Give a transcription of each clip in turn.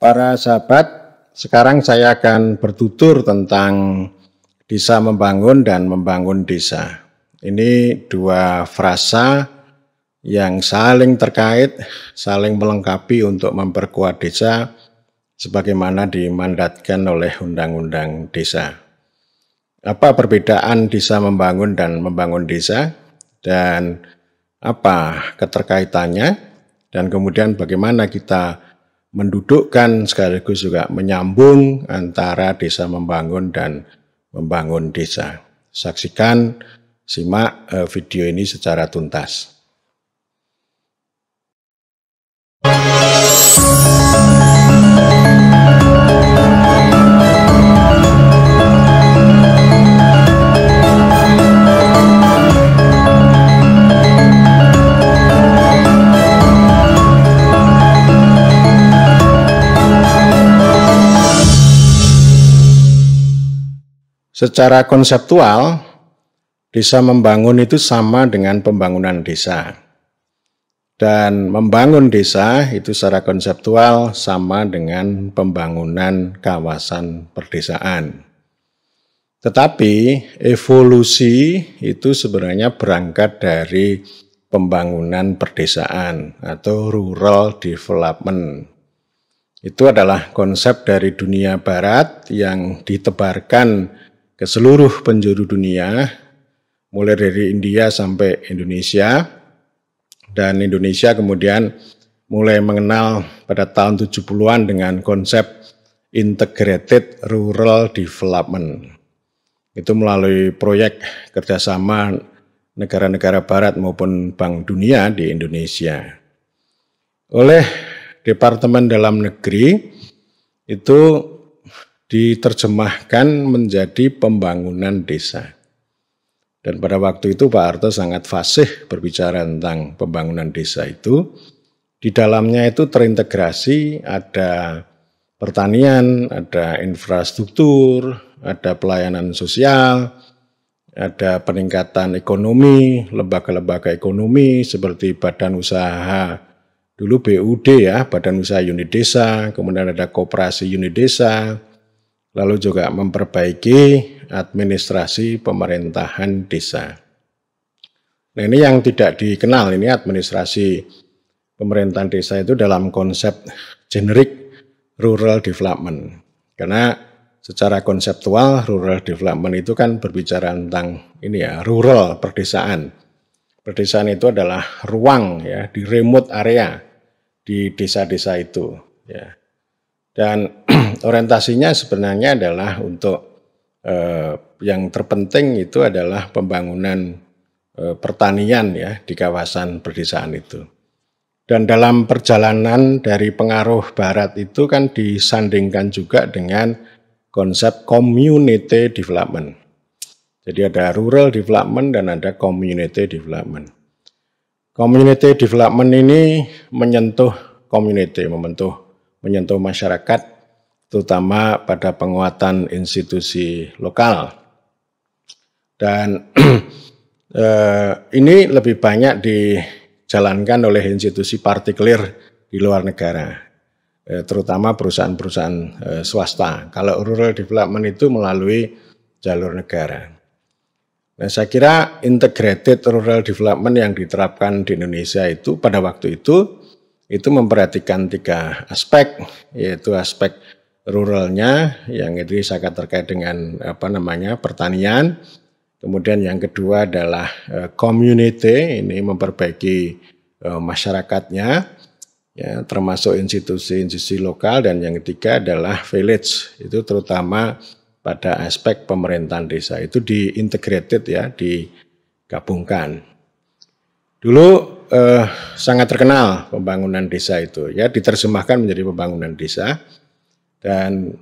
Para sahabat, sekarang saya akan bertutur tentang desa membangun dan membangun desa. Ini dua frasa yang saling terkait, saling melengkapi untuk memperkuat desa sebagaimana dimandatkan oleh Undang-Undang Desa. Apa perbedaan desa membangun dan membangun desa? Dan apa keterkaitannya? Dan kemudian bagaimana kita mendudukkan sekaligus juga menyambung antara desa membangun dan membangun desa. Saksikan, simak video ini secara tuntas. Secara konseptual, desa membangun itu sama dengan pembangunan desa. Dan membangun desa itu secara konseptual sama dengan pembangunan kawasan perdesaan. Tetapi evolusi itu sebenarnya berangkat dari pembangunan perdesaan atau rural development. Itu adalah konsep dari dunia barat yang ditebarkan ke seluruh penjuru dunia, mulai dari India sampai Indonesia, dan Indonesia kemudian mulai mengenal pada tahun 70-an dengan konsep Integrated Rural Development. Itu melalui proyek kerjasama negara-negara barat maupun Bank Dunia di Indonesia. Oleh Departemen Dalam Negeri itu diterjemahkan menjadi pembangunan desa. Dan pada waktu itu Pak Harto sangat fasih berbicara tentang pembangunan desa itu. Di dalamnya itu terintegrasi, ada pertanian, ada infrastruktur, ada pelayanan sosial, ada peningkatan ekonomi, lembaga-lembaga ekonomi seperti badan usaha, dulu BUD ya, badan usaha unit desa, kemudian ada koperasi unit desa, lalu juga memperbaiki administrasi pemerintahan desa. Nah, ini yang tidak dikenal, ini administrasi pemerintahan desa itu dalam konsep generik rural development. Karena secara konseptual rural development itu kan berbicara tentang ini ya, rural perdesaan. Perdesaan itu adalah ruang ya di remote area di desa-desa itu ya. Dan orientasinya sebenarnya adalah untuk yang terpenting itu adalah pembangunan pertanian ya di kawasan perdesaan itu. Dan dalam perjalanan dari pengaruh barat itu kan disandingkan juga dengan konsep community development. Jadi ada rural development dan ada community development. Community development ini menyentuh community, menyentuh masyarakat, terutama pada penguatan institusi lokal. Dan ini lebih banyak dijalankan oleh institusi partikuler di luar negara, terutama perusahaan-perusahaan swasta. Kalau rural development itu melalui jalur negara. Nah, saya kira integrated rural development yang diterapkan di Indonesia itu pada waktu itu memperhatikan tiga aspek, yaitu aspek ruralnya yang itu sangat terkait dengan pertanian. Kemudian yang kedua adalah community, ini memperbaiki masyarakatnya, ya, termasuk institusi-institusi lokal. Dan yang ketiga adalah village, itu terutama pada aspek pemerintahan desa itu diintegrated ya, digabungkan. Dulu sangat terkenal pembangunan desa itu ya, diterjemahkan menjadi pembangunan desa. Dan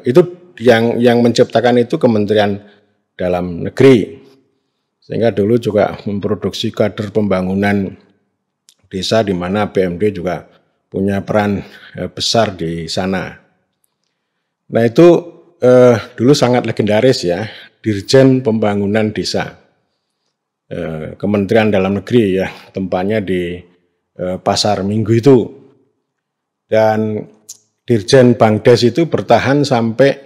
itu yang menciptakan itu Kementerian Dalam Negeri, sehingga dulu juga memproduksi kader pembangunan desa di mana BMD juga punya peran besar di sana. Nah, itu dulu sangat legendaris ya, Dirjen Pembangunan Desa, Kementerian Dalam Negeri ya, tempatnya di Pasar Minggu itu. Dan Dirjen Bankdes itu bertahan sampai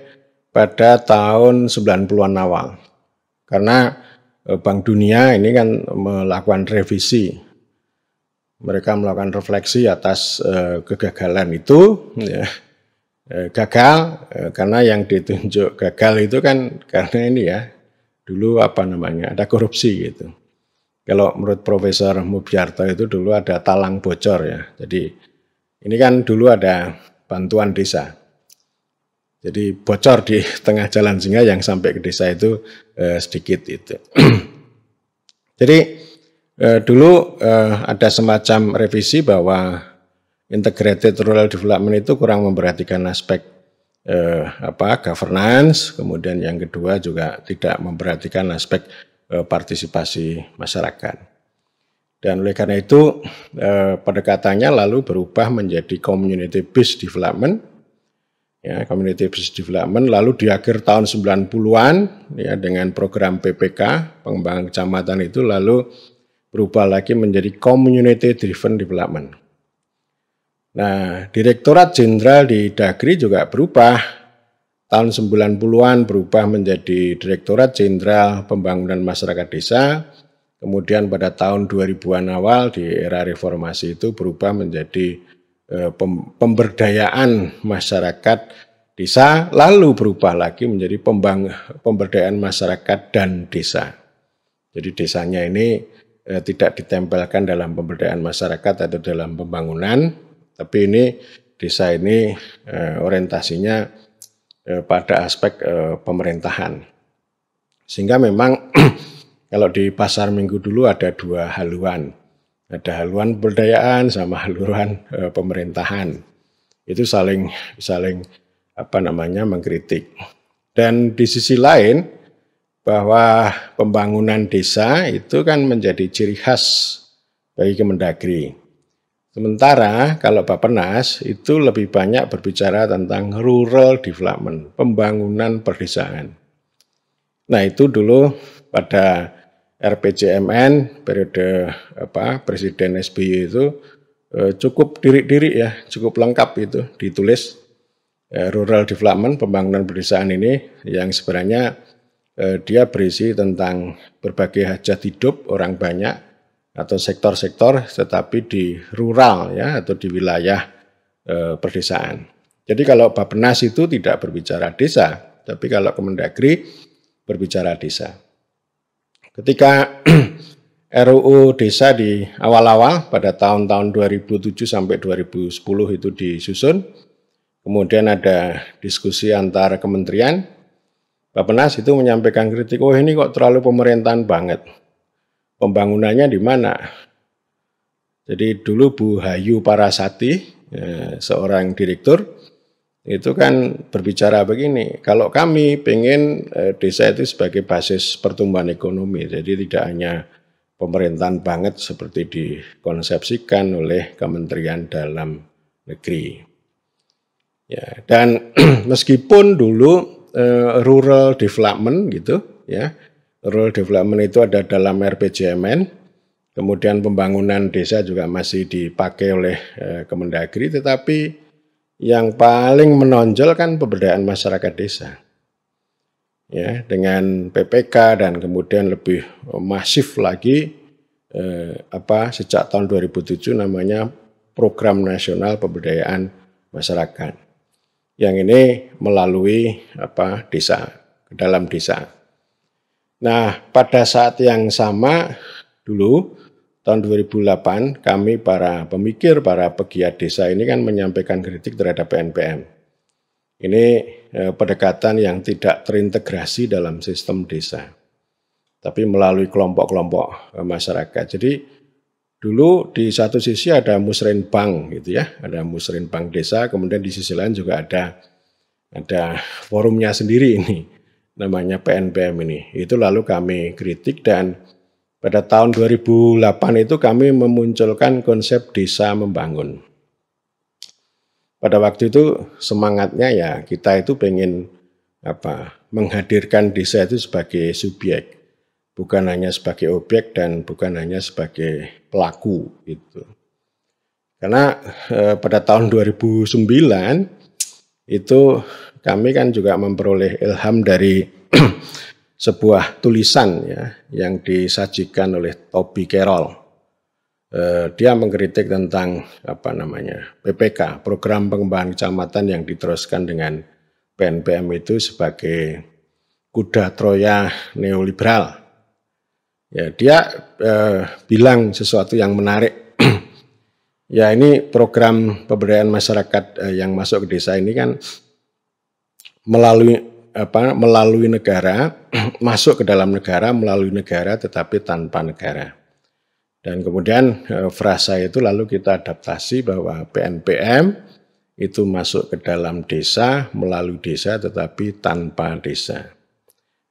pada tahun 90-an awal. Karena Bank Dunia ini kan melakukan revisi. Mereka melakukan refleksi atas kegagalan itu, ya. Gagal karena yang ditunjuk gagal itu kan karena ini ya, dulu ada korupsi gitu. Kalau menurut Profesor Mubyarto itu dulu ada talang bocor ya. Jadi ini kan dulu ada bantuan desa. Jadi bocor di tengah jalan sehingga yang sampai ke desa itu sedikit itu. Jadi dulu ada semacam revisi bahwa integrated rural development itu kurang memperhatikan aspek governance, kemudian yang kedua juga tidak memperhatikan aspek partisipasi masyarakat. Dan oleh karena itu pendekatannya lalu berubah menjadi community based development. Ya, community based development lalu di akhir tahun 90-an ya dengan program PPK, pengembangan kecamatan itu lalu berubah lagi menjadi community driven development. Nah, Direktorat Jenderal di Dagri juga berubah. Tahun 90-an berubah menjadi Direktorat Jenderal Pembangunan Masyarakat Desa. Kemudian pada tahun 2000-an awal di era reformasi itu berubah menjadi pemberdayaan masyarakat desa, lalu berubah lagi menjadi pemberdayaan masyarakat dan desa. Jadi desanya ini tidak ditempelkan dalam pemberdayaan masyarakat atau dalam pembangunan, tapi ini desa ini orientasinya pada aspek pemerintahan. Sehingga memang kalau di pasar minggu dulu ada dua haluan. Ada haluan pemberdayaan sama haluan pemerintahan. Itu saling mengkritik. Dan di sisi lain bahwa pembangunan desa itu kan menjadi ciri khas bagi Kemendagri. Sementara kalau Bappenas itu lebih banyak berbicara tentang rural development, pembangunan perdesaan. Nah itu dulu pada RPJMN periode Presiden SBY itu cukup diri ya, cukup lengkap itu ditulis rural development, pembangunan perdesaan ini yang sebenarnya dia berisi tentang berbagai hajat hidup orang banyak atau sektor-sektor tetapi di rural ya atau di wilayah perdesaan. Jadi kalau Bappenas itu tidak berbicara desa, tapi kalau Kemendagri berbicara desa. Ketika RUU Desa di awal-awal pada tahun-tahun 2007 sampai 2010 itu disusun, kemudian ada diskusi antar kementerian, Bappenas itu menyampaikan kritik, oh ini kok terlalu pemerintahan banget. Pembangunannya di mana? Jadi dulu Bu Hayu Parasati, seorang direktur, itu kan berbicara begini, kalau kami pengen desa itu sebagai basis pertumbuhan ekonomi, jadi tidak hanya pemerintahan banget seperti dikonsepsikan oleh Kementerian Dalam Negeri. Ya, dan meskipun dulu rural development gitu, ya, rural development itu ada dalam RPJMN, kemudian pembangunan desa juga masih dipakai oleh Kemendagri, tetapi yang paling menonjol kan pemberdayaan masyarakat desa. Ya, dengan PPK dan kemudian lebih masif lagi sejak tahun 2007 namanya Program Nasional Pemberdayaan Masyarakat. Yang ini melalui desa, ke dalam desa. Nah, pada saat yang sama dulu tahun 2008 kami para pemikir, para pegiat desa ini kan menyampaikan kritik terhadap PNPM. Ini pendekatan yang tidak terintegrasi dalam sistem desa, tapi melalui kelompok-kelompok masyarakat. Jadi dulu di satu sisi ada musrenbang gitu ya, ada musrenbang desa, kemudian di sisi lain juga ada forumnya sendiri ini, namanya PNPM ini. Itu lalu kami kritik dan pada tahun 2008 itu kami memunculkan konsep desa membangun. Pada waktu itu semangatnya ya kita itu pengen menghadirkan desa itu sebagai subjek, bukan hanya sebagai objek dan bukan hanya sebagai pelaku itu. Karena pada tahun 2009 itu kami kan juga memperoleh ilham dari sebuah tulisan ya yang disajikan oleh Toby Carroll. Dia mengkritik tentang PPK, program pengembangan kecamatan yang diteruskan dengan PNPM itu sebagai kuda Troya neoliberal. Ya, dia bilang sesuatu yang menarik. Ya, ini program pemberdayaan masyarakat yang masuk ke desa ini kan melalui negara, masuk ke dalam negara, melalui negara tetapi tanpa negara. Dan kemudian frasa itu lalu kita adaptasi bahwa PNPM itu masuk ke dalam desa, melalui desa tetapi tanpa desa.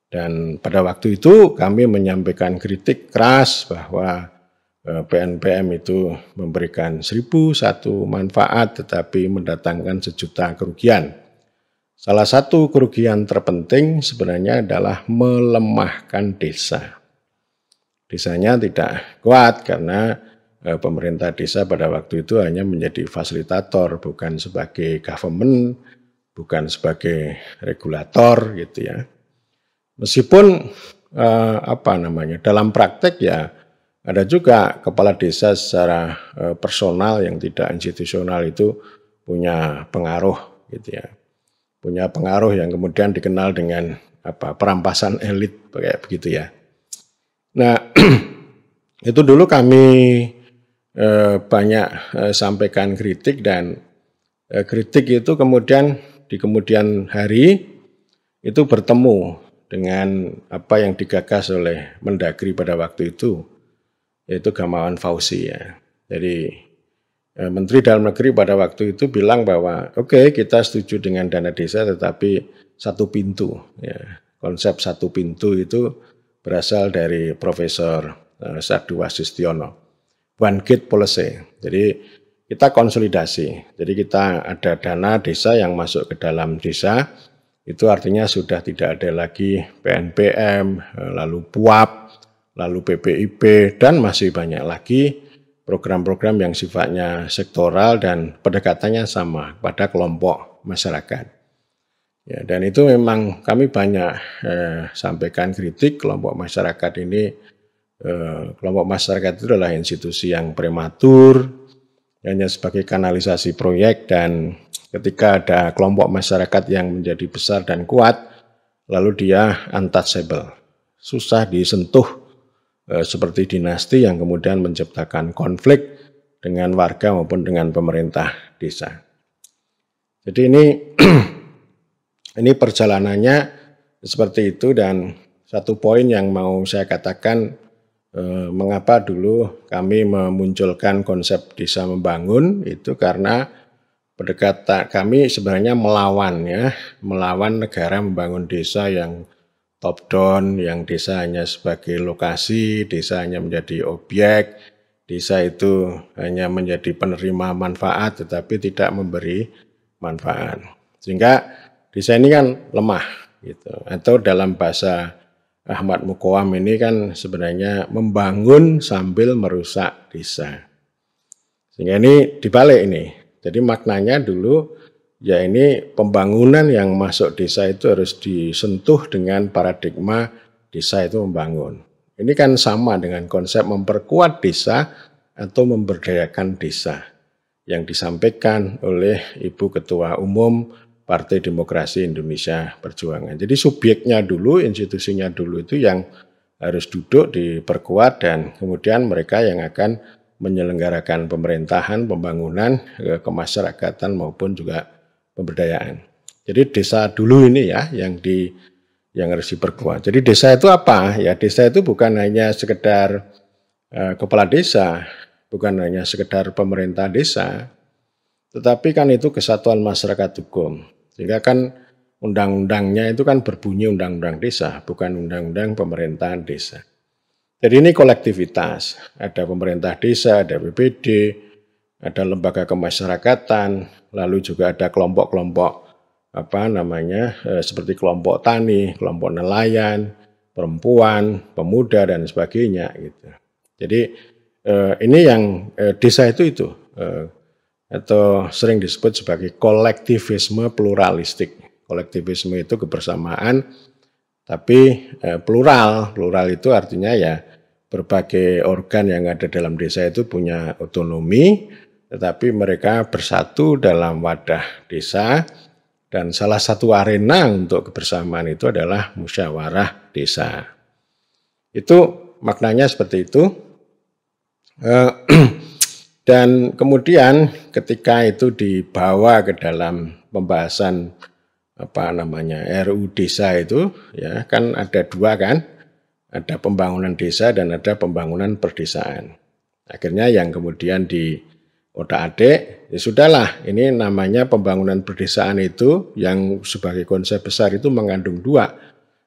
Dan pada waktu itu kami menyampaikan kritik keras bahwa PNPM itu memberikan 1001 manfaat tetapi mendatangkan sejuta kerugian. Salah satu kerugian terpenting sebenarnya adalah melemahkan desa. Desanya tidak kuat karena pemerintah desa pada waktu itu hanya menjadi fasilitator, bukan sebagai government, bukan sebagai regulator gitu ya. Meskipun dalam praktek ya ada juga kepala desa secara personal yang tidak institusional itu punya pengaruh gitu ya. Punya pengaruh yang kemudian dikenal dengan perampasan elit kayak begitu ya. Nah, itu dulu kami banyak sampaikan kritik dan kritik itu kemudian di kemudian hari itu bertemu dengan apa yang digagas oleh Mendagri pada waktu itu, yaitu Gamawan Fauzi ya. Jadi Menteri Dalam Negeri pada waktu itu bilang bahwa oke, kita setuju dengan dana desa tetapi satu pintu ya. Konsep satu pintu itu berasal dari Profesor Sadu Wasistiono. One Gate Policy. Jadi kita konsolidasi. Jadi kita ada dana desa yang masuk ke dalam desa. Itu artinya sudah tidak ada lagi PNPM, lalu PUAP, lalu PPIP, dan masih banyak lagi program-program yang sifatnya sektoral dan pendekatannya sama pada kelompok masyarakat. Ya, dan itu memang kami banyak sampaikan kritik kelompok masyarakat ini. Kelompok masyarakat itu adalah institusi yang prematur, hanya sebagai kanalisasi proyek, dan ketika ada kelompok masyarakat yang menjadi besar dan kuat, lalu dia untouchable, susah disentuh seperti dinasti yang kemudian menciptakan konflik dengan warga maupun dengan pemerintah desa. Jadi ini perjalanannya seperti itu, dan satu poin yang mau saya katakan mengapa dulu kami memunculkan konsep desa membangun itu karena pendekatan kami sebenarnya melawan negara membangun desa yang top down, yang desa hanya sebagai lokasi, desa hanya menjadi objek, desa itu hanya menjadi penerima manfaat tetapi tidak memberi manfaat. Sehingga desa ini kan lemah gitu. Atau dalam bahasa Ahmad Muqawam ini kan sebenarnya membangun sambil merusak desa. Sehingga ini dibalik ini. Jadi maknanya dulu ya ini pembangunan yang masuk desa itu harus disentuh dengan paradigma desa itu membangun. Ini kan sama dengan konsep memperkuat desa atau memberdayakan desa yang disampaikan oleh Ibu Ketua Umum Partai Demokrasi Indonesia Perjuangan. Jadi subjeknya dulu, institusinya dulu itu yang harus duduk diperkuat dan kemudian mereka yang akan menyelenggarakan pemerintahan, pembangunan, kemasyarakatan maupun juga pemberdayaan. Jadi desa dulu ini ya yang harus diperkuat. Jadi desa itu apa? Ya desa itu bukan hanya sekedar kepala desa, bukan hanya sekedar pemerintah desa, tetapi kan itu kesatuan masyarakat hukum. Sehingga kan undang-undangnya itu kan berbunyi undang-undang desa, bukan undang-undang pemerintahan desa. Jadi ini kolektivitas, ada pemerintah desa, ada BPD, ada lembaga kemasyarakatan, lalu juga ada kelompok-kelompok seperti kelompok tani, kelompok nelayan, perempuan, pemuda dan sebagainya gitu. Jadi ini yang desa itu atau sering disebut sebagai kolektivisme pluralistik. Kolektivisme itu kebersamaan tapi plural. Plural itu artinya ya berbagai organ yang ada dalam desa itu punya otonomi, tetapi mereka bersatu dalam wadah desa, dan salah satu arena untuk kebersamaan itu adalah musyawarah desa. Itu maknanya seperti itu. Dan kemudian ketika itu dibawa ke dalam pembahasan RUU desa itu, ya kan ada dua kan, ada pembangunan desa dan ada pembangunan perdesaan. Akhirnya yang kemudian di otak-atik, ya sudahlah, ini namanya pembangunan perdesaan itu yang sebagai konsep besar itu mengandung dua,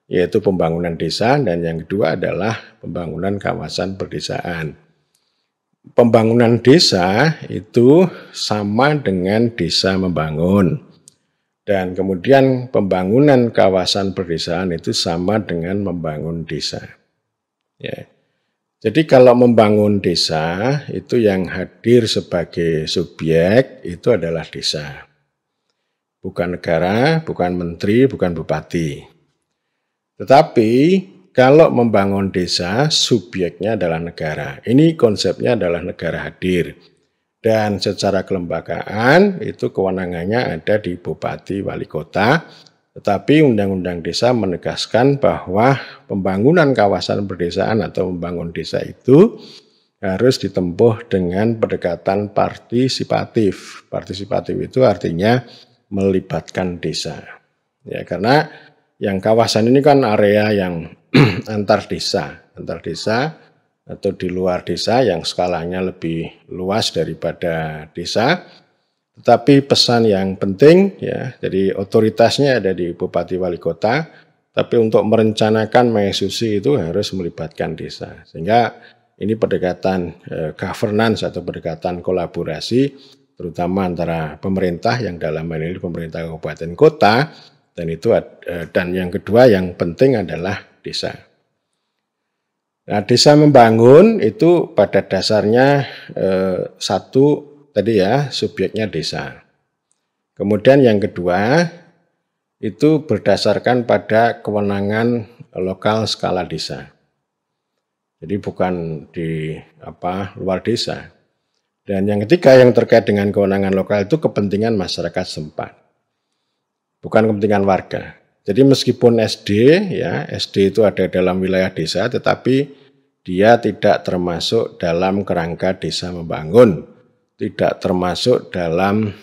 yaitu pembangunan desa dan yang kedua adalah pembangunan kawasan perdesaan. Pembangunan desa itu sama dengan desa membangun. Dan kemudian pembangunan kawasan perdesaan itu sama dengan membangun desa. Ya. Jadi kalau membangun desa itu yang hadir sebagai subjek itu adalah desa. Bukan negara, bukan menteri, bukan bupati. Tetapi kalau membangun desa subjeknya adalah negara. Ini konsepnya adalah negara hadir. Dan secara kelembagaan itu kewenangannya ada di bupati wali kota, tetapi Undang-Undang Desa menegaskan bahwa pembangunan kawasan perdesaan atau membangun desa itu harus ditempuh dengan pendekatan partisipatif. Partisipatif itu artinya melibatkan desa. Ya, karena yang kawasan ini kan area yang antar desa atau di luar desa yang skalanya lebih luas daripada desa. Tetapi pesan yang penting ya, jadi otoritasnya ada di bupati wali kota, tapi untuk merencanakan mengeksekusi itu harus melibatkan desa. Sehingga ini pendekatan governance atau pendekatan kolaborasi terutama antara pemerintah yang dalam hal ini pemerintah kabupaten kota dan yang kedua yang penting adalah desa. Nah, desa membangun itu pada dasarnya satu tadi ya, subjeknya desa. Kemudian yang kedua itu berdasarkan pada kewenangan lokal skala desa. Jadi bukan di luar desa. Dan yang ketiga yang terkait dengan kewenangan lokal itu kepentingan masyarakat setempat. Bukan kepentingan warga. Jadi meskipun SD itu ada dalam wilayah desa, tetapi dia tidak termasuk dalam kerangka desa membangun, tidak termasuk dalam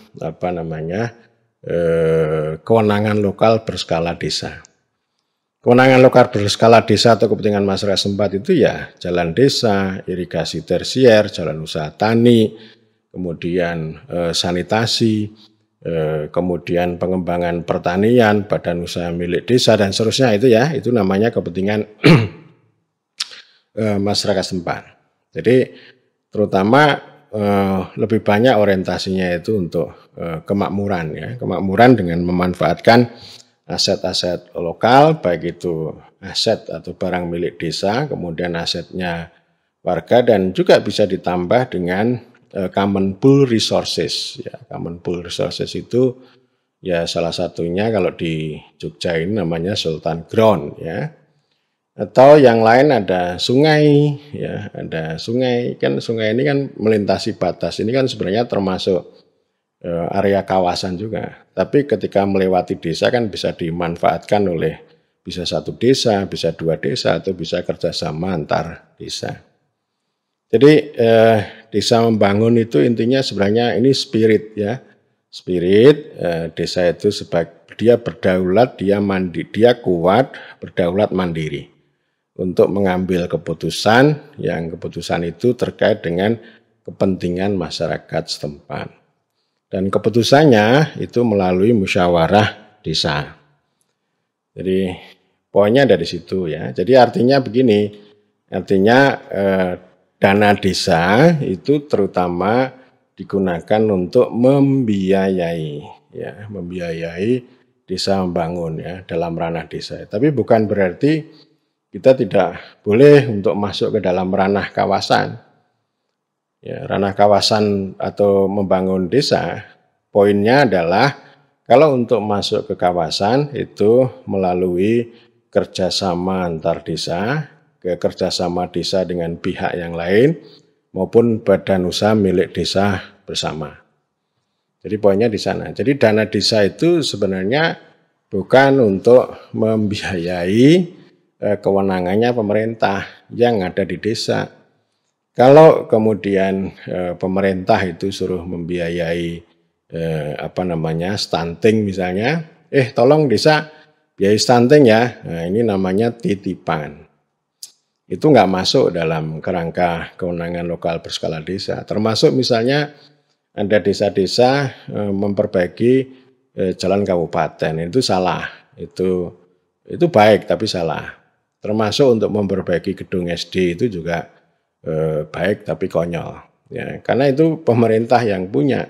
kewenangan lokal berskala desa. Kewenangan lokal berskala desa atau kepentingan masyarakat setempat itu ya jalan desa, irigasi tersier, jalan usaha tani, kemudian sanitasi, kemudian pengembangan pertanian, badan usaha milik desa dan seterusnya itu namanya kepentingan masyarakat setempat. Jadi terutama lebih banyak orientasinya itu untuk kemakmuran ya, kemakmuran dengan memanfaatkan aset-aset lokal, baik itu aset atau barang milik desa, kemudian asetnya warga dan juga bisa ditambah dengan common pool resources. Ya, common pool resources itu ya salah satunya kalau di Jogja ini namanya Sultan Ground ya. Atau yang lain ada sungai ya, ada sungai kan sungai ini kan melintasi batas. Ini kan sebenarnya termasuk area kawasan juga. Tapi ketika melewati desa kan bisa dimanfaatkan oleh bisa satu desa, bisa dua desa atau bisa kerjasama antar desa. Jadi desa membangun itu intinya sebenarnya ini spirit ya. Spirit desa itu sebagai dia berdaulat, dia kuat, berdaulat mandiri untuk mengambil keputusan yang keputusan itu terkait dengan kepentingan masyarakat setempat. Dan keputusannya itu melalui musyawarah desa. Jadi poinnya dari situ ya. Jadi artinya begini, artinya dana desa itu terutama digunakan untuk membiayai desa membangun ya dalam ranah desa. Tapi bukan berarti kita tidak boleh untuk masuk ke dalam ranah kawasan. Ya, ranah kawasan atau membangun desa, poinnya adalah kalau untuk masuk ke kawasan itu melalui kerjasama antar desa, kerjasama desa dengan pihak yang lain, maupun badan usaha milik desa bersama. Jadi poinnya di sana. Jadi dana desa itu sebenarnya bukan untuk membiayai kewenangannya pemerintah yang ada di desa. Kalau kemudian pemerintah itu suruh membiayai stunting misalnya, tolong desa biayai stunting ya, nah ini namanya titipan. Itu nggak masuk dalam kerangka kewenangan lokal berskala desa. Termasuk misalnya ada desa-desa memperbaiki jalan kabupaten, itu salah. Itu baik tapi salah. Termasuk untuk memperbaiki gedung SD itu juga baik tapi konyol. Ya, karena itu pemerintah yang punya.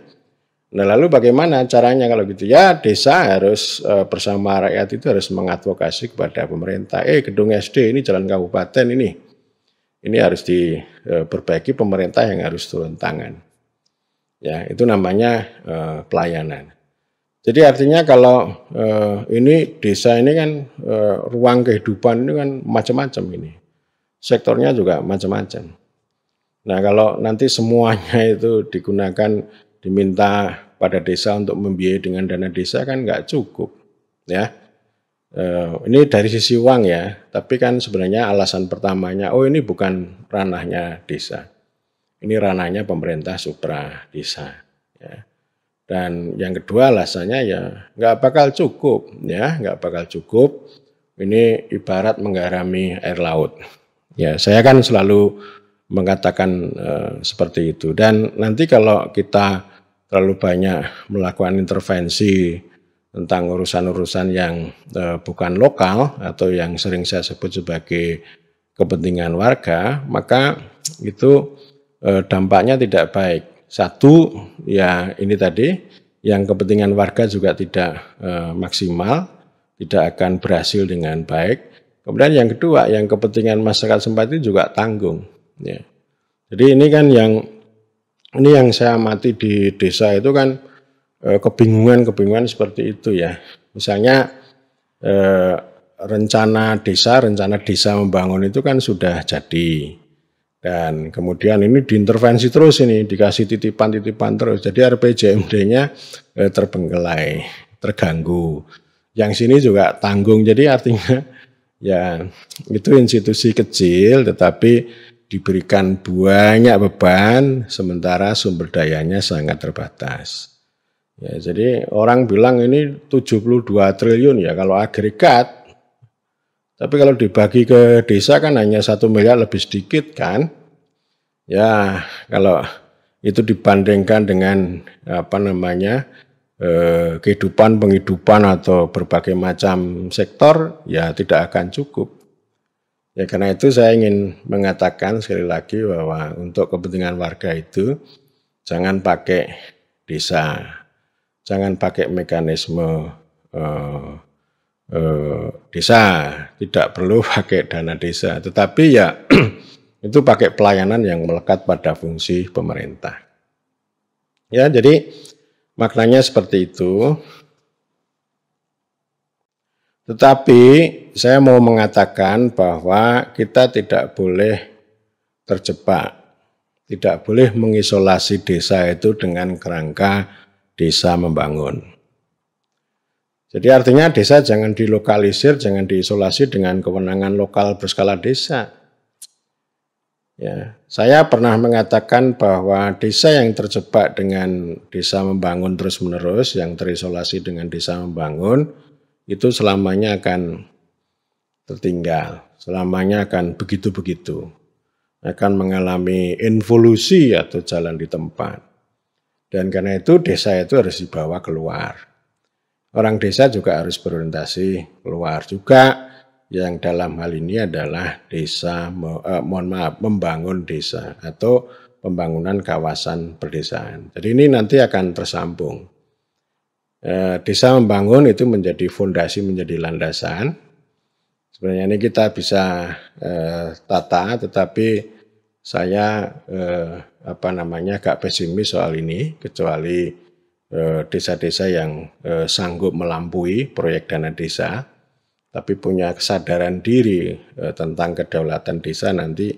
Nah lalu bagaimana caranya kalau gitu? Ya desa harus bersama rakyat itu harus mengadvokasi kepada pemerintah. Gedung SD ini jalan kabupaten ini harus diperbaiki, pemerintah yang harus turun tangan. Ya itu namanya pelayanan. Jadi artinya kalau ini desa ini kan ruang kehidupan ini kan macam-macam ini. Sektornya juga macam-macam. Nah kalau nanti semuanya itu digunakan, diminta pada desa untuk membiayai dengan dana desa kan nggak cukup, ya. Ini dari sisi uang ya, tapi kan sebenarnya alasan pertamanya, ini bukan ranahnya desa, ini ranahnya pemerintah supra desa, ya. Dan yang kedua alasannya ya nggak bakal cukup, ya, nggak bakal cukup. Ini ibarat menggarami air laut. Ya, saya kan selalu mengatakan seperti itu. Dan nanti kalau kita terlalu banyak melakukan intervensi tentang urusan-urusan yang bukan lokal atau yang sering saya sebut sebagai kepentingan warga, maka itu dampaknya tidak baik. Satu, ya ini tadi, yang kepentingan warga juga tidak maksimal, tidak akan berhasil dengan baik. Kemudian yang kedua, yang kepentingan masyarakat setempat itu juga tanggung. Ya. Jadi ini kan yang saya amati di desa itu kan kebingungan seperti itu ya. Misalnya rencana desa membangun itu kan sudah jadi. Dan kemudian ini diintervensi terus ini, dikasih titipan terus. Jadi RPJMD-nya terbengkelai, terganggu. Yang sini juga tanggung. Jadi artinya ya itu institusi kecil tetapi diberikan banyak beban sementara sumber dayanya sangat terbatas. Ya, jadi orang bilang ini 72 triliun ya kalau agregat. Tapi kalau dibagi ke desa kan hanya 1 miliar lebih sedikit kan. Ya, kalau itu dibandingkan dengan penghidupan atau berbagai macam sektor, ya tidak akan cukup. Ya karena itu saya ingin mengatakan sekali lagi bahwa untuk kepentingan warga itu jangan pakai desa, jangan pakai mekanisme desa, tidak perlu pakai dana desa, tetapi ya itu pakai pelayanan yang melekat pada fungsi pemerintah. Ya, jadi maknanya seperti itu. Tetapi saya mau mengatakan bahwa kita tidak boleh terjebak, tidak boleh mengisolasi desa itu dengan kerangka desa membangun. Jadi artinya desa jangan dilokalisir, jangan diisolasi dengan kewenangan lokal berskala desa. Ya, saya pernah mengatakan bahwa desa yang terjebak dengan desa membangun terus-menerus, yang terisolasi dengan desa membangun, itu selamanya akan tertinggal, selamanya akan begitu-begitu, akan mengalami involusi atau jalan di tempat. Dan karena itu desa itu harus dibawa keluar. Orang desa juga harus berorientasi keluar juga, yang dalam hal ini adalah membangun desa atau pembangunan kawasan perdesaan. Jadi ini nanti akan tersambung. Desa membangun itu menjadi fondasi, menjadi landasan. Sebenarnya ini kita bisa tata, tetapi saya agak pesimis soal ini, kecuali desa-desa yang sanggup melampaui proyek dana desa, tapi punya kesadaran diri tentang kedaulatan desa, nanti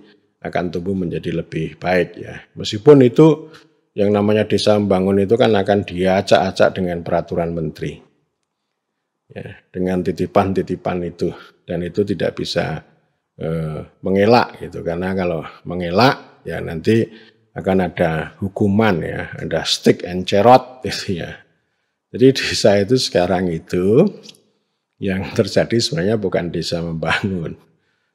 akan tumbuh menjadi lebih baik ya. Meskipun itu yang namanya desa membangun itu kan akan diacak-acak dengan peraturan menteri, ya, dengan titipan-titipan itu, dan itu tidak bisa mengelak gitu, karena kalau mengelak ya nanti akan ada hukuman ya, ada stick and carrot gitu ya. Jadi desa itu sekarang itu yang terjadi sebenarnya bukan desa membangun,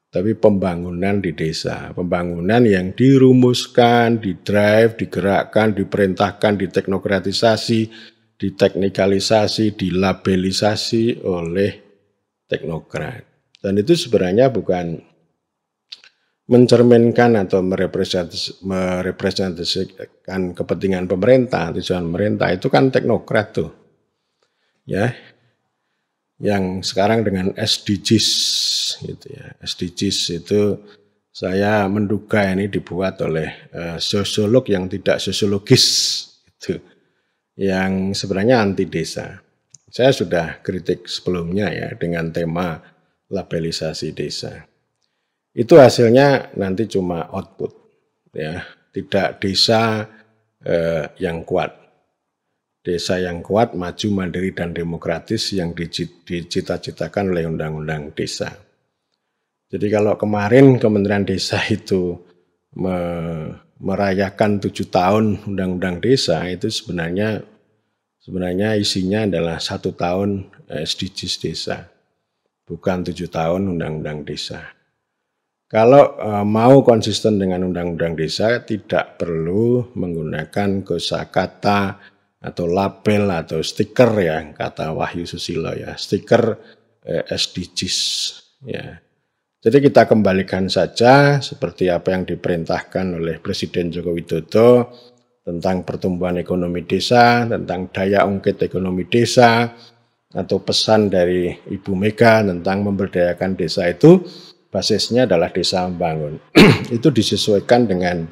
tapi pembangunan di desa. Pembangunan yang dirumuskan, didrive, digerakkan, diperintahkan, diteknokratisasi, diteknikalisasi, dilabelisasi oleh teknokrat. Dan itu sebenarnya bukan mencerminkan atau merepresentasikan kepentingan pemerintah, tujuan pemerintah, itu kan teknokrat tuh. Ya. Yang sekarang dengan SDGs gitu ya. SDGs itu saya menduga ini dibuat oleh sosiolog yang tidak sosiologis gitu. Yang sebenarnya anti desa. Saya sudah kritik sebelumnya ya dengan tema labelisasi desa. Itu hasilnya nanti cuma output, ya, tidak desa yang kuat. Desa yang kuat, maju, mandiri, dan demokratis yang dicita-citakan oleh Undang-Undang Desa. Jadi kalau kemarin Kementerian Desa itu merayakan 7 tahun Undang-Undang Desa, itu sebenarnya isinya adalah 1 tahun SDGs Desa, bukan 7 tahun Undang-Undang Desa. Kalau mau konsisten dengan Undang-Undang Desa, tidak perlu menggunakan kosakata atau label atau stiker ya, kata Wahyu Susilo ya, stiker SDGs ya. Jadi kita kembalikan saja seperti apa yang diperintahkan oleh Presiden Joko Widodo tentang pertumbuhan ekonomi desa, tentang daya ungkit ekonomi desa, atau pesan dari Ibu Mega tentang memberdayakan desa, itu basisnya adalah desa membangun. Itu disesuaikan dengan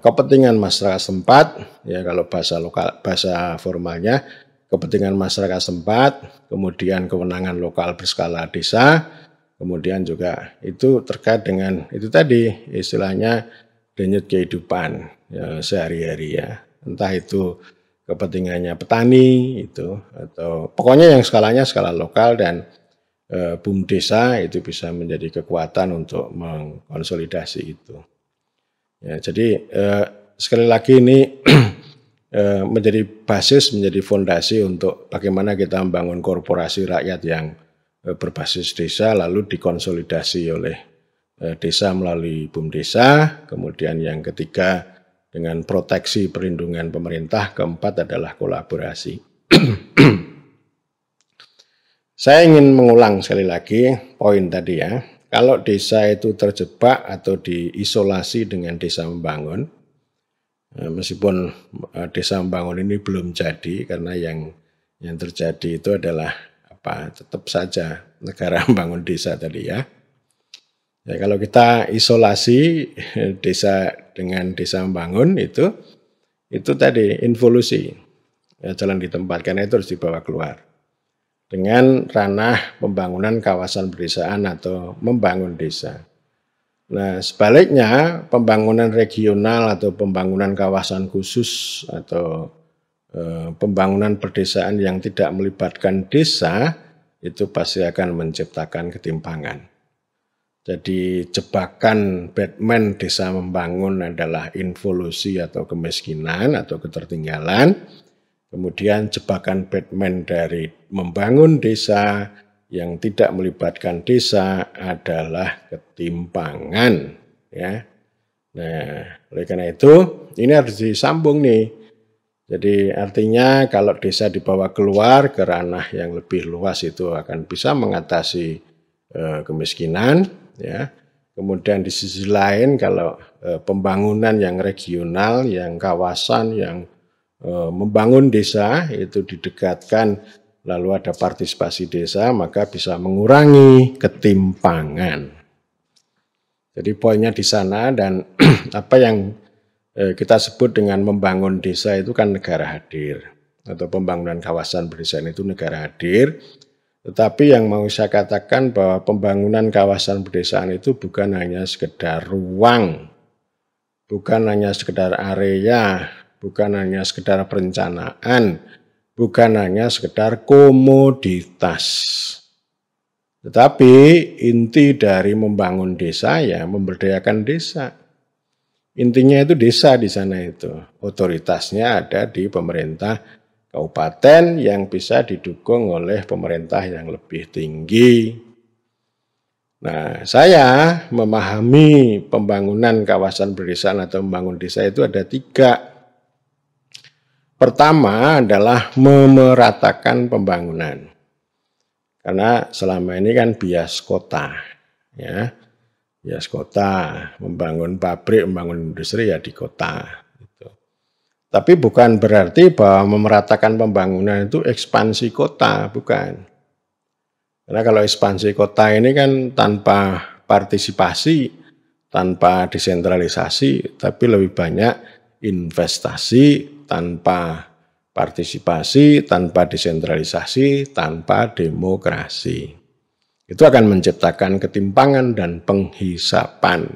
kepentingan masyarakat setempat ya, kalau bahasa formalnya kepentingan masyarakat setempat, kemudian kewenangan lokal berskala desa, kemudian juga itu terkait dengan itu tadi istilahnya denyut kehidupan ya, sehari-hari ya, entah itu kepentingannya petani itu, atau pokoknya yang skalanya skala lokal, dan BUM desa itu bisa menjadi kekuatan untuk mengkonsolidasi itu. Ya, jadi sekali lagi ini menjadi basis, menjadi fondasi untuk bagaimana kita membangun korporasi rakyat yang berbasis desa, lalu dikonsolidasi oleh desa melalui BUM desa. Kemudian yang ketiga dengan proteksi perlindungan pemerintah, keempat adalah kolaborasi. Saya ingin mengulang sekali lagi poin tadi ya. Kalau desa itu terjebak atau diisolasi dengan desa membangun, meskipun desa membangun ini belum jadi, karena yang terjadi itu adalah tetap saja negara membangun desa tadi ya. Ya, kalau kita isolasi desa dengan desa membangun itu tadi involusi, ya, jalan di tempat, karena itu harus dibawa keluar dengan ranah pembangunan kawasan pedesaan atau membangun desa. Nah, sebaliknya pembangunan regional atau pembangunan kawasan khusus atau pembangunan pedesaan yang tidak melibatkan desa itu pasti akan menciptakan ketimpangan. Jadi jebakan Batman desa membangun adalah involusi atau kemiskinan atau ketertinggalan. Kemudian jebakan Batman dari membangun desa yang tidak melibatkan desa adalah ketimpangan ya. Nah, oleh karena itu ini harus disambung nih. Jadi artinya kalau desa dibawa keluar ke ranah yang lebih luas itu akan bisa mengatasi kemiskinan ya. Kemudian di sisi lain kalau pembangunan yang regional, yang kawasan, yang membangun desa itu didekatkan, lalu ada partisipasi desa, maka bisa mengurangi ketimpangan. Jadi poinnya di sana, dan apa yang kita sebut dengan membangun desa itu kan negara hadir, atau pembangunan kawasan pedesaan itu negara hadir. Tetapi yang mau saya katakan bahwa pembangunan kawasan pedesaan itu bukan hanya sekedar ruang, bukan hanya sekedar area, bukan hanya sekedar perencanaan, bukan hanya sekedar komoditas. Tetapi inti dari membangun desa ya memberdayakan desa. Intinya itu desa di sana itu. Otoritasnya ada di pemerintah kabupaten yang bisa didukung oleh pemerintah yang lebih tinggi. Nah, saya memahami pembangunan kawasan pedesaan atau membangun desa itu ada 3. Pertama adalah memeratakan pembangunan. Karena selama ini kan bias kota, ya, bias kota, membangun pabrik, membangun industri ya di kota. Gitu. Tapi bukan berarti bahwa memeratakan pembangunan itu ekspansi kota, bukan. Karena kalau ekspansi kota ini kan tanpa partisipasi, tanpa desentralisasi, tapi lebih banyak investasi tanpa partisipasi, tanpa desentralisasi, tanpa demokrasi. Itu akan menciptakan ketimpangan dan penghisapan.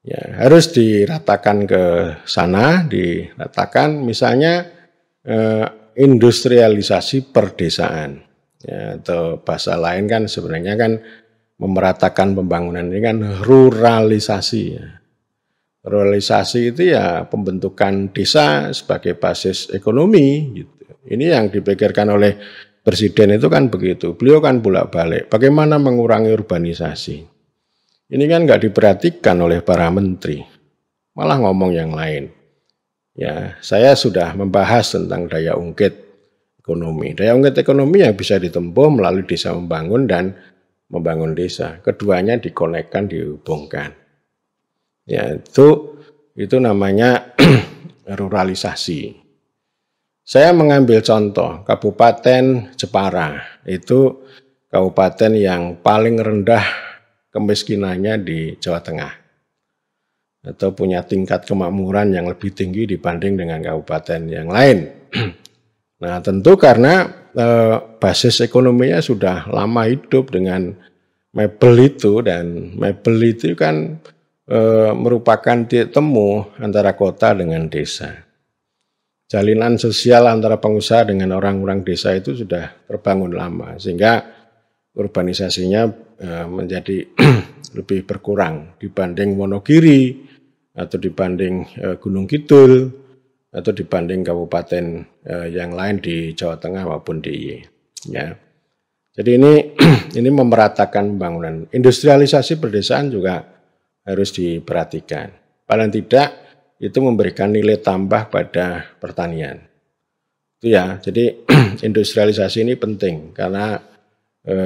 Ya, harus diratakan ke sana, diratakan misalnya industrialisasi perdesaan. Ya, atau bahasa lain kan sebenarnya kan memeratakan pembangunan ini kan ruralisasi. Ya. Ruralisasi itu ya pembentukan desa sebagai basis ekonomi. Gitu. Ini yang dipikirkan oleh Presiden itu kan begitu. Beliau kan bolak-balik. Bagaimana mengurangi urbanisasi? Ini kan nggak diperhatikan oleh para menteri. Malah ngomong yang lain. Ya, saya sudah membahas tentang daya ungkit ekonomi. Daya ungkit ekonomi yang bisa ditempuh melalui desa membangun dan membangun desa. Keduanya dikonekkan, dihubungkan. Ya, itu namanya ruralisasi. Saya mengambil contoh Kabupaten Jepara. Itu kabupaten yang paling rendah kemiskinannya di Jawa Tengah. Atau punya tingkat kemakmuran yang lebih tinggi dibanding dengan kabupaten yang lain. Nah, tentu karena basis ekonominya sudah lama hidup dengan mebel itu, dan mebel itu kan merupakan titik temu antara kota dengan desa. Jalinan sosial antara pengusaha dengan orang-orang desa itu sudah terbangun lama, sehingga urbanisasinya menjadi lebih berkurang dibanding Wonogiri, atau dibanding Gunung Kidul, atau dibanding kabupaten yang lain di Jawa Tengah maupun DIY. Ya. Jadi ini memeratakan pembangunan. Industrialisasi pedesaan juga harus diperhatikan. Paling tidak itu memberikan nilai tambah pada pertanian. Itu ya. Jadi industrialisasi ini penting karena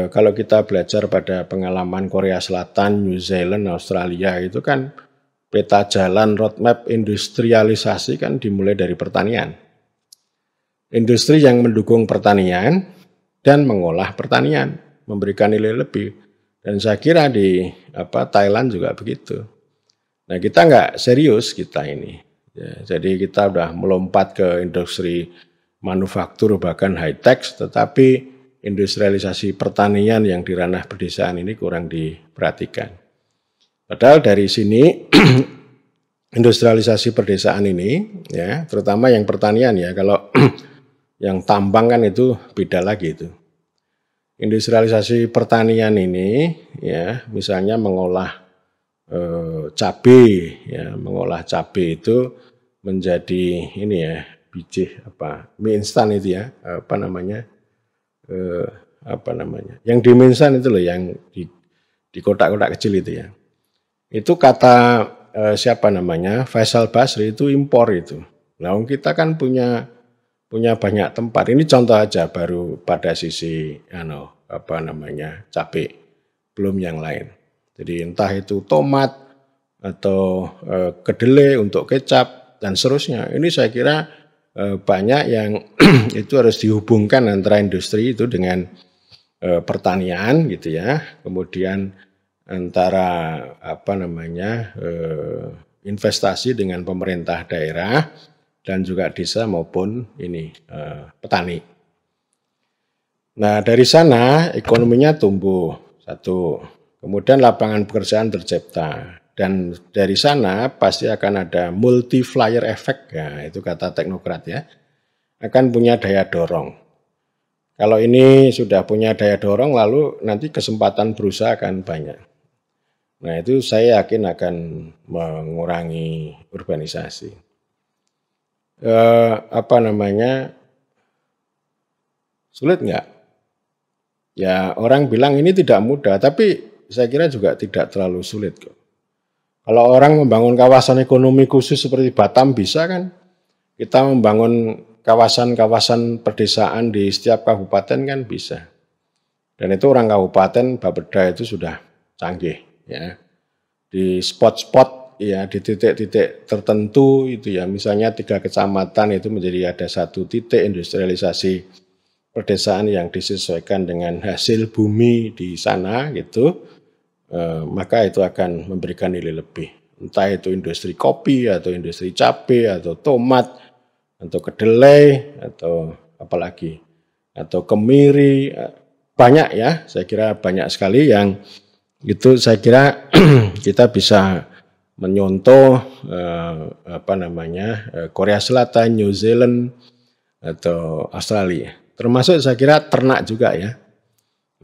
kalau kita belajar pada pengalaman Korea Selatan, New Zealand, Australia itu kan peta jalan roadmap industrialisasi kan dimulai dari pertanian. Industri yang mendukung pertanian dan mengolah pertanian, memberikan nilai lebih. Dan saya kira di Thailand juga begitu. Nah, kita nggak serius kita ini. Ya, jadi kita udah melompat ke industri manufaktur bahkan high tech, tetapi industrialisasi pertanian yang di ranah pedesaan ini kurang diperhatikan. Padahal dari sini industrialisasi pedesaan ini, ya terutama yang pertanian ya, kalau yang tambang kan itu beda lagi itu. Industrialisasi pertanian ini, ya misalnya mengolah cabai, ya mengolah cabai itu menjadi ini ya biji mie instan itu ya yang di mie instan itu loh, yang di kotak-kotak kecil itu ya. Itu kata siapa namanya Faisal Basri itu impor itu. Nah kita kan punya banyak tempat. Ini contoh aja baru pada sisi cabai, belum yang lain. Jadi entah itu tomat atau kedelai untuk kecap dan seterusnya. Ini saya kira banyak yang itu harus dihubungkan antara industri itu dengan pertanian gitu ya. Kemudian antara investasi dengan pemerintah daerah dan juga desa maupun petani. Nah, dari sana ekonominya tumbuh, satu. Kemudian lapangan pekerjaan tercipta. Dan dari sana pasti akan ada multiplier effect, ya, itu kata teknokrat ya, akan punya daya dorong. Kalau ini sudah punya daya dorong, lalu nanti kesempatan berusaha akan banyak. Nah, itu saya yakin akan mengurangi urbanisasi. Sulit nggak? Ya, orang bilang ini tidak mudah, tapi saya kira juga tidak terlalu sulit kok. Kalau orang membangun kawasan ekonomi khusus seperti Batam bisa kan, kita membangun kawasan-kawasan pedesaan di setiap kabupaten kan bisa. Dan itu orang kabupaten Bapeda itu sudah canggih ya. Di spot-spot ya, di titik-titik tertentu itu ya, misalnya 3 kecamatan itu menjadi ada 1 titik industrialisasi pedesaan yang disesuaikan dengan hasil bumi di sana gitu. Maka itu akan memberikan nilai lebih. Entah itu industri kopi atau industri cabai atau tomat atau kedelai atau apalagi atau kemiri, banyak ya, saya kira banyak sekali yang itu saya kira kita bisa menyontoh Korea Selatan, New Zealand atau Australia. Termasuk saya kira ternak juga ya.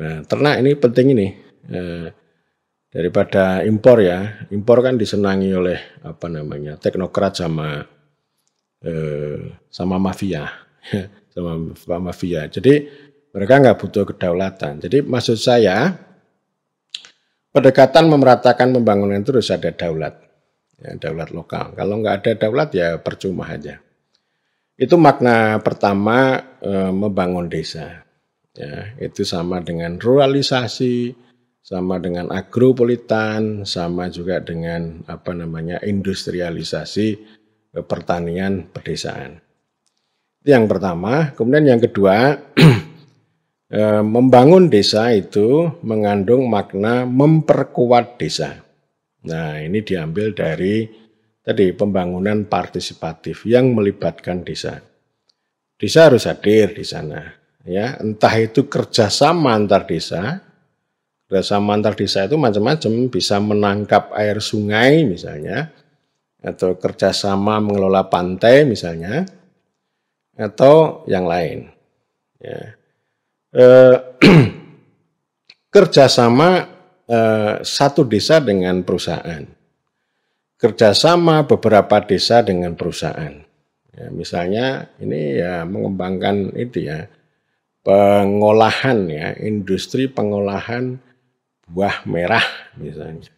Nah, ternak ini penting ini. Daripada impor ya, impor kan disenangi oleh teknokrat sama mafia, sama mafia. Jadi mereka nggak butuh kedaulatan. Jadi maksud saya pendekatan memeratakan pembangunan itu harus ada daulat, ya, daulat lokal. Kalau nggak ada daulat ya percuma aja. Itu makna pertama membangun desa. Ya, itu sama dengan ruralisasi, sama dengan agropolitan, sama juga dengan industrialisasi pertanian pedesaan. Itu yang pertama. Kemudian yang kedua, membangun desa itu mengandung makna memperkuat desa. Nah, ini diambil dari tadi pembangunan partisipatif yang melibatkan desa. Desa harus hadir di sana, ya. Entah itu kerjasama antar desa. Kerjasama antar desa itu macam-macam, bisa menangkap air sungai misalnya, atau kerjasama mengelola pantai misalnya, atau yang lain. Ya. Kerjasama satu desa dengan perusahaan, kerjasama beberapa desa dengan perusahaan. Ya, misalnya ini ya mengembangkan itu ya pengolahan ya, industri pengolahan buah merah misalnya.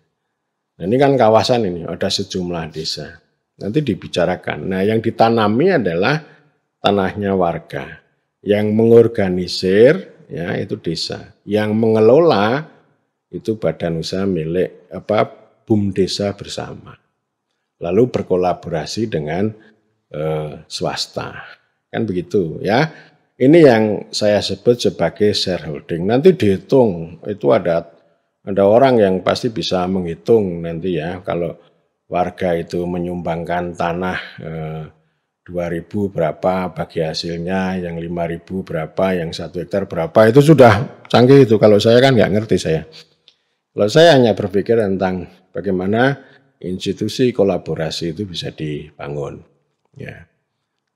Nah, ini kan kawasan ini ada sejumlah desa. Nanti dibicarakan. Nah, yang ditanami adalah tanahnya warga. Yang mengorganisir ya itu desa. Yang mengelola itu badan usaha milik BUMDesa bersama. Lalu berkolaborasi dengan swasta. Kan begitu ya. Ini yang saya sebut sebagai shareholding. Nanti dihitung itu ada orang yang pasti bisa menghitung nanti ya, kalau warga itu menyumbangkan tanah 2.000 berapa bagi hasilnya, yang 5.000 berapa, yang 1 hektar berapa, itu sudah canggih itu. Kalau saya kan nggak ngerti saya. Kalau saya hanya berpikir tentang bagaimana institusi kolaborasi itu bisa dibangun. Ya.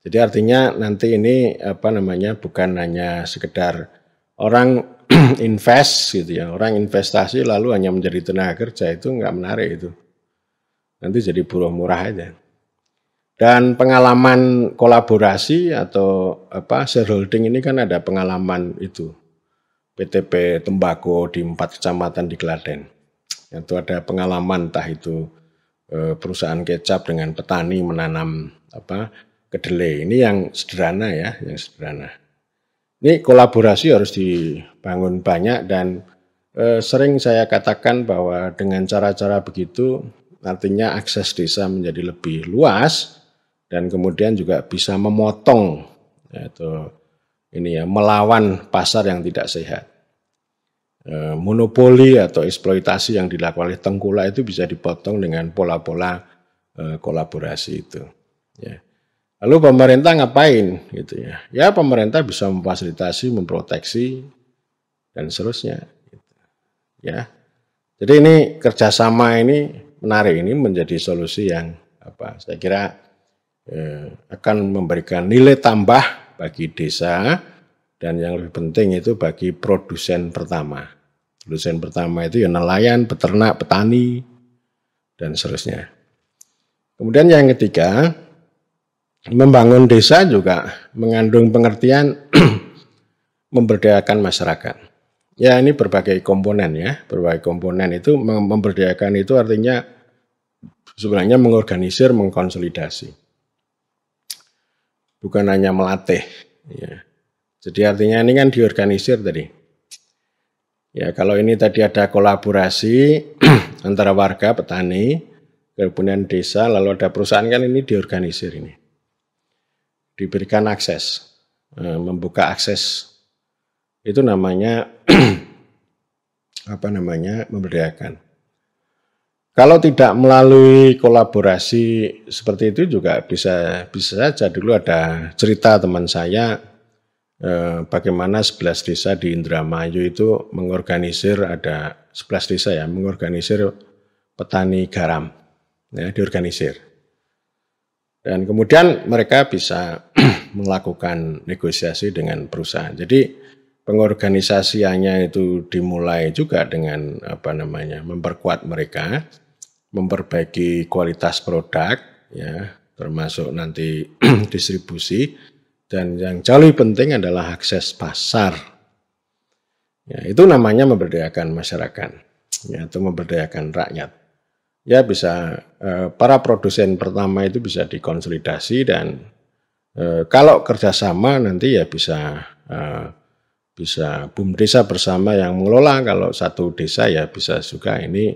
Jadi artinya nanti ini bukan hanya sekedar orang invest gitu ya, orang investasi lalu hanya menjadi tenaga kerja, itu nggak menarik itu. Nanti jadi buruh murah aja. Dan pengalaman kolaborasi atau shareholding ini kan ada pengalaman itu. PTP Tembako di 4 kecamatan di Klaten. Itu ada pengalaman entah itu perusahaan kecap dengan petani menanam kedelai. Ini yang sederhana ya, yang sederhana. Ini kolaborasi harus dibangun banyak dan sering saya katakan bahwa dengan cara-cara begitu artinya akses desa menjadi lebih luas dan kemudian juga bisa memotong melawan pasar yang tidak sehat. monopoli atau eksploitasi yang dilakukan oleh tengkulak itu bisa dipotong dengan pola-pola kolaborasi itu. Ya. Lalu pemerintah ngapain gitu ya? Ya pemerintah bisa memfasilitasi, memproteksi dan seterusnya. Gitu. Ya, jadi ini kerjasama ini menarik, ini menjadi solusi yang saya kira akan memberikan nilai tambah bagi desa. Dan yang lebih penting itu bagi produsen pertama. Produsen pertama itu ya nelayan, peternak, petani, dan seterusnya. Kemudian yang ketiga, membangun desa juga mengandung pengertian memberdayakan masyarakat. Ya ini berbagai komponen ya, berbagai komponen itu memberdayakan itu artinya sebenarnya mengorganisir, mengkonsolidasi. Bukan hanya melatih, ya. Jadi artinya ini kan diorganisir tadi. Ya kalau ini tadi ada kolaborasi antara warga, petani, kemudian desa, lalu ada perusahaan kan ini diorganisir ini. Diberikan akses, membuka akses. Itu namanya memberdayakan. Kalau tidak melalui kolaborasi seperti itu juga bisa saja dulu ada cerita teman saya. Bagaimana 11 desa di Indramayu itu mengorganisir, ada 11 desa ya, mengorganisir petani garam, ya, diorganisir. Dan kemudian mereka bisa melakukan negosiasi dengan perusahaan. Jadi pengorganisasiannya itu dimulai juga dengan memperkuat mereka, memperbaiki kualitas produk, ya, termasuk nanti distribusi. Dan yang jauh lebih penting adalah akses pasar. Ya, itu namanya memberdayakan masyarakat, ya, atau memberdayakan rakyat. Ya bisa para produsen pertama itu bisa dikonsolidasi dan kalau kerjasama nanti ya bisa BUMDesa bersama yang mengelola. Kalau satu desa ya bisa juga ini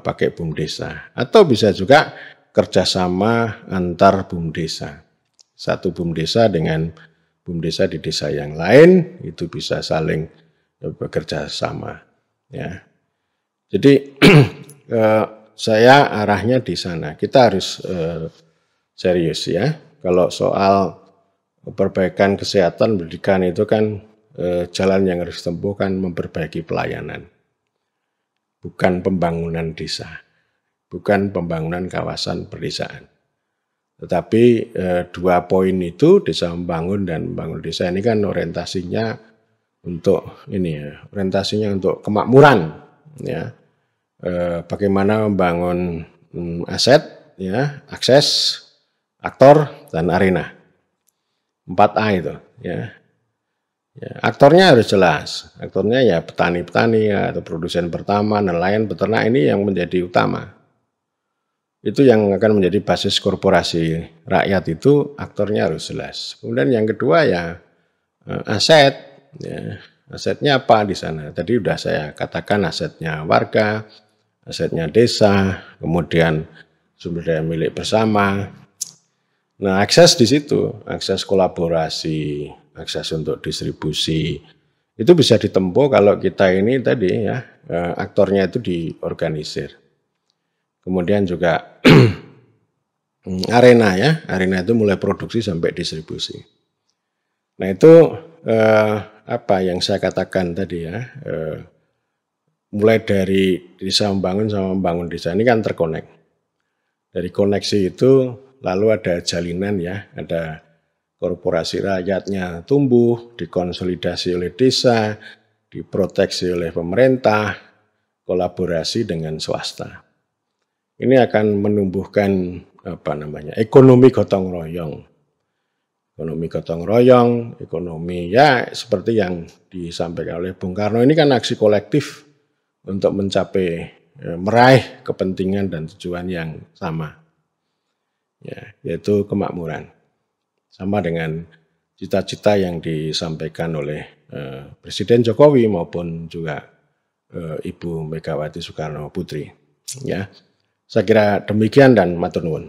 pakai BUMDesa atau bisa juga kerjasama antar BUMDesa. Satu BUMDesa dengan BUMDesa di desa yang lain itu bisa saling bekerja sama. Ya. Jadi saya arahnya di sana. Kita harus serius ya. Kalau soal perbaikan kesehatan pendidikan itu kan jalan yang harus ditempuh kan memperbaiki pelayanan. Bukan pembangunan desa. Bukan pembangunan kawasan perdesaan. Tetapi dua poin itu, desa membangun dan membangun desa ini kan orientasinya untuk orientasinya untuk kemakmuran, ya. Bagaimana membangun aset, ya, akses, aktor dan arena. 4A itu, ya. Ya, aktornya harus jelas. Aktornya ya petani-petani ya, atau produsen pertama, nelayan, peternak ini yang menjadi utama. Itu yang akan menjadi basis korporasi rakyat itu aktornya harus jelas. Kemudian yang kedua ya aset, ya, asetnya apa di sana? Tadi sudah saya katakan asetnya warga, asetnya desa, kemudian sumber daya milik bersama. Nah akses di situ, akses kolaborasi, akses untuk distribusi itu bisa ditempuh kalau kita ini tadi ya aktornya itu diorganisir. Kemudian juga arena ya, arena itu mulai produksi sampai distribusi. Nah itu apa yang saya katakan tadi ya, mulai dari desa membangun sama membangun desa ini kan terkonek. Dari koneksi itu lalu ada jalinan ya, ada korporasi rakyatnya tumbuh, dikonsolidasi oleh desa, diproteksi oleh pemerintah, kolaborasi dengan swasta. Ini akan menumbuhkan ekonomi gotong royong. Ekonomi gotong royong, ekonomi ya seperti yang disampaikan oleh Bung Karno ini kan aksi kolektif untuk mencapai meraih kepentingan dan tujuan yang sama. Ya, yaitu kemakmuran. Sama dengan cita-cita yang disampaikan oleh Presiden Jokowi maupun juga Ibu Megawati Soekarno Putri. Ya. Saya kira demikian dan matur nuwun.